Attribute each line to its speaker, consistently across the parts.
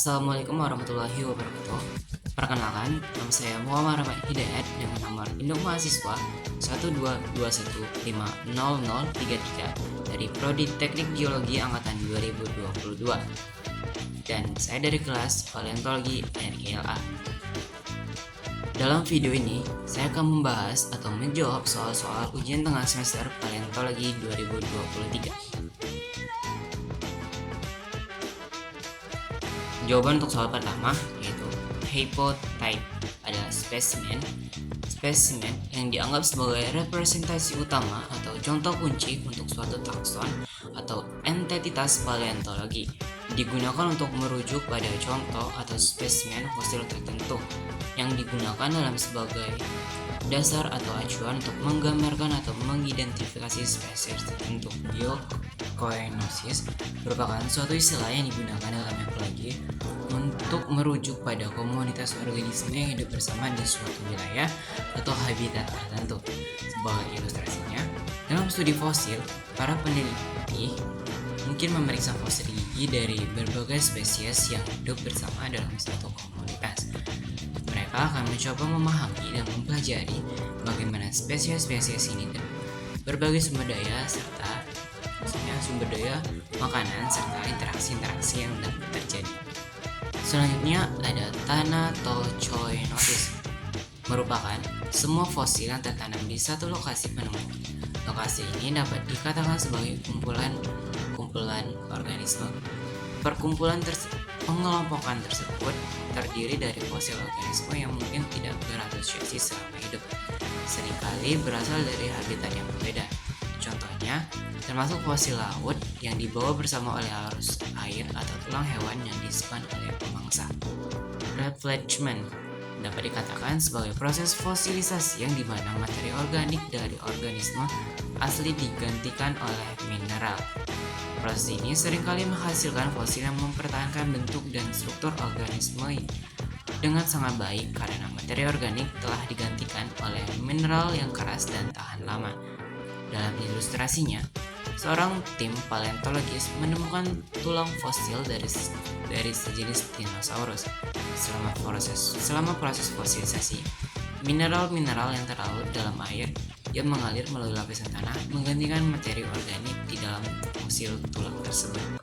Speaker 1: Assalamualaikum warahmatullahi wabarakatuh. Perkenalkan, nama saya Muhammad Rahmat Hidayat dengan nomor induk mahasiswa 122150033 dari Prodi Teknik Geologi Angkatan 2022. Dan saya dari kelas Paleontologi NILA. Dalam video ini, saya akan membahas atau menjawab soal-soal ujian tengah semester Paleontologi 2023. Jawaban untuk soal pertama yaitu haplotype adalah spesimen yang dianggap sebagai representasi utama atau contoh kunci untuk suatu takson atau entitas paleontologi. Digunakan untuk merujuk pada contoh atau spesimen fosil tertentu yang digunakan dalam sebagai dasar atau acuan untuk menggambarkan atau mengidentifikasi spesies tertentu. Biokoenosis merupakan suatu istilah yang digunakan dalam ekologi untuk merujuk pada komunitas organisme yang hidup bersama di suatu wilayah atau habitat tertentu. Sebagai ilustrasinya, dalam studi fosil, para peneliti mungkin memeriksa fosil gigi dari berbagai spesies yang hidup bersama dalam satu komunitas. Mereka akan mencoba memahami dan mempelajari bagaimana spesies-spesies ini berbagai sumber daya serta sumber daya makanan serta interaksi-interaksi yang dapat terjadi. Selanjutnya ada Thanatochoenosis, merupakan semua fosil yang tertanam di satu lokasi penemuan. Lokasi ini dapat dikatakan sebagai kumpulan organisme. Pengelompokan tersebut terdiri dari fosil organisme yang mungkin tidak berasosiasi selama hidup, seringkali berasal dari habitat yang berbeda. Contohnya, termasuk fosil laut yang dibawa bersama oleh arus air atau tulang hewan yang disimpan oleh pemangsa. Replenishment dapat dikatakan sebagai proses fosilisasi yang dimana materi organik dari organisme asli digantikan oleh mineral. Proses ini seringkali menghasilkan fosil yang mempertahankan bentuk dan struktur organisme dengan sangat baik karena materi organik telah digantikan oleh mineral yang keras dan tahan lama. Dalam ilustrasinya, seorang tim paleontologis menemukan tulang fosil dari sejenis dinosaurus. Selama proses fosilisasi, mineral-mineral yang terlarut dalam air yang mengalir melalui lapisan tanah menggantikan materi organik di dalam fosil tulang tersebut.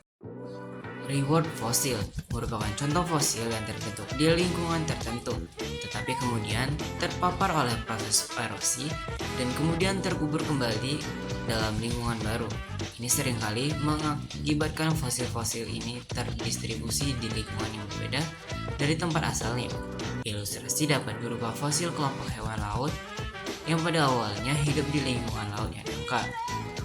Speaker 1: Reward fosil merupakan contoh fosil yang terbentuk di lingkungan tertentu, tetapi kemudian terpapar oleh proses erosi dan kemudian terkubur kembali dalam lingkungan baru. Ini seringkali mengakibatkan fosil-fosil ini terdistribusi di lingkungan yang berbeda dari tempat asalnya. Ilustrasi dapat berupa fosil kelompok hewan laut yang pada awalnya hidup di lingkungan laut yang dangkal.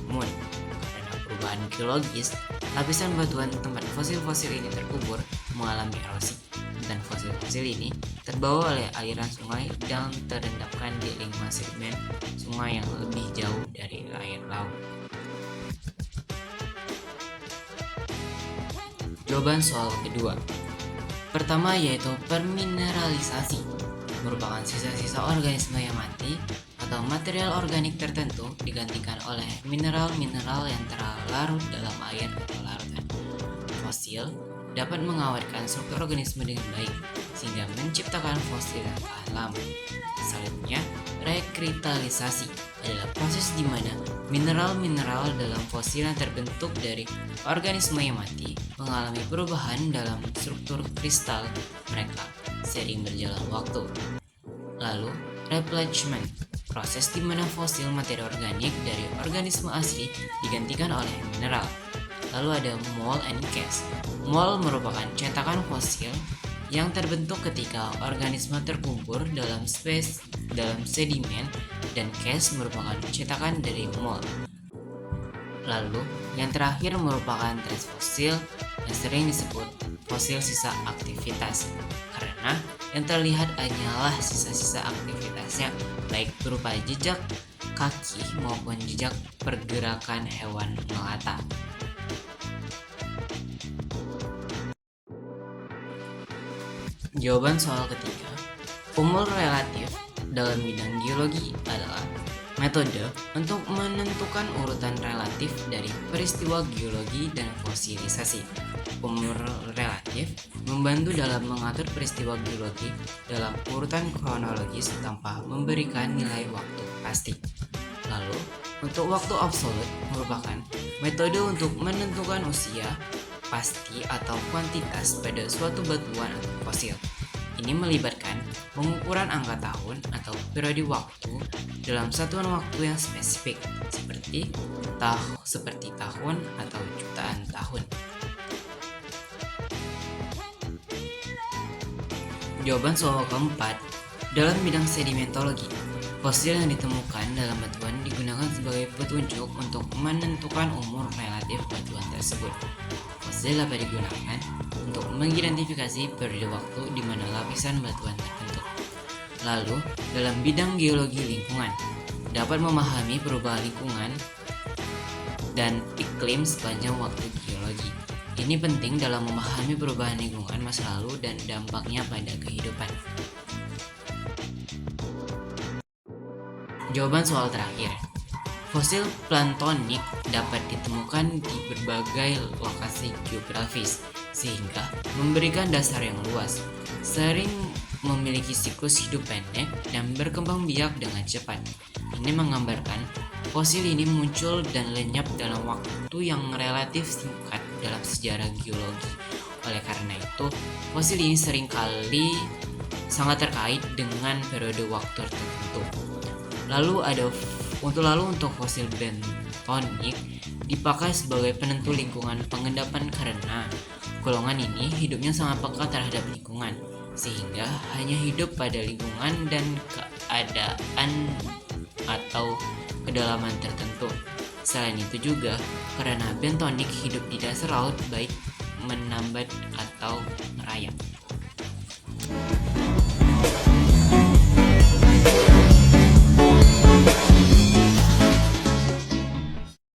Speaker 1: Namun, karena perubahan geologis, lapisan batuan tempat fosil-fosil ini terkubur mengalami erosi, dan fosil-fosil ini terbawa oleh aliran sungai dan terendapkan di lingkungan sedimen sungai yang lebih jauh dari air laut. Jawaban soal kedua. Pertama yaitu permineralisasi, merupakan sisa-sisa organisme yang mati atau material organik tertentu digantikan oleh mineral-mineral yang terlarut dalam air atau larutan. Fosil dapat mengawetkan struktur organisme dengan baik sehingga menciptakan fosil yang tahan lama. Selanjutnya, rekristalisasi adalah proses di mana mineral-mineral dalam fosil yang terbentuk dari organisme yang mati mengalami perubahan dalam struktur kristal mereka seiring berjalan waktu. Lalu, replenishment, proses di mana fosil materi organik dari organisme asli digantikan oleh mineral. Lalu ada mold and cast. Mold merupakan cetakan fosil yang terbentuk ketika organisme terkubur dalam sedimen, dan cast merupakan cetakan dari mold. Lalu, yang terakhir merupakan trace fosil yang sering disebut fosil sisa aktivitas, karena yang terlihat hanyalah sisa-sisa aktivitasnya, baik berupa jejak kaki maupun jejak pergerakan hewan melata. Jawaban soal ketiga. Umur relatif dalam bidang geologi adalah metode untuk menentukan urutan relatif dari peristiwa geologi dan fosilisasi. umur relatif membantu dalam mengatur peristiwa geologi dalam urutan kronologis tanpa memberikan nilai waktu pasti. Lalu, untuk waktu absolut merupakan metode untuk menentukan usia pasti atau kuantitas pada suatu batuan atau fosil. Ini melibatkan pengukuran angka tahun atau periode waktu dalam satuan waktu yang spesifik seperti tahun atau jutaan tahun. Jawaban soal keempat, dalam bidang sedimentologi, fosil yang ditemukan dalam batuan digunakan sebagai petunjuk untuk menentukan umur relatif batuan tersebut. Fosil dapat digunakan untuk mengidentifikasi periode waktu di mana lapisan batuan terbentuk. Lalu, dalam bidang geologi lingkungan, dapat memahami perubahan lingkungan dan iklim sepanjang waktu geologi. Ini penting dalam memahami perubahan lingkungan masa lalu dan dampaknya pada kehidupan. Jawaban soal terakhir. Fosil planktonik dapat ditemukan di berbagai lokasi geografis, sehingga memberikan dasar yang luas, sering memiliki siklus hidup pendek dan berkembang biak dengan cepat. Ini menggambarkan fosil ini muncul dan lenyap dalam waktu yang relatif singkat dalam sejarah geologi. Oleh karena itu, fosil ini seringkali sangat terkait dengan periode waktu tertentu. Lalu untuk fosil bentonik dipakai sebagai penentu lingkungan pengendapan karena golongan ini hidupnya sangat peka terhadap lingkungan, sehingga hanya hidup pada lingkungan dan keadaan atau kedalaman tertentu. Selain itu juga karena bentonik hidup di dasar laut baik menambat atau merayap.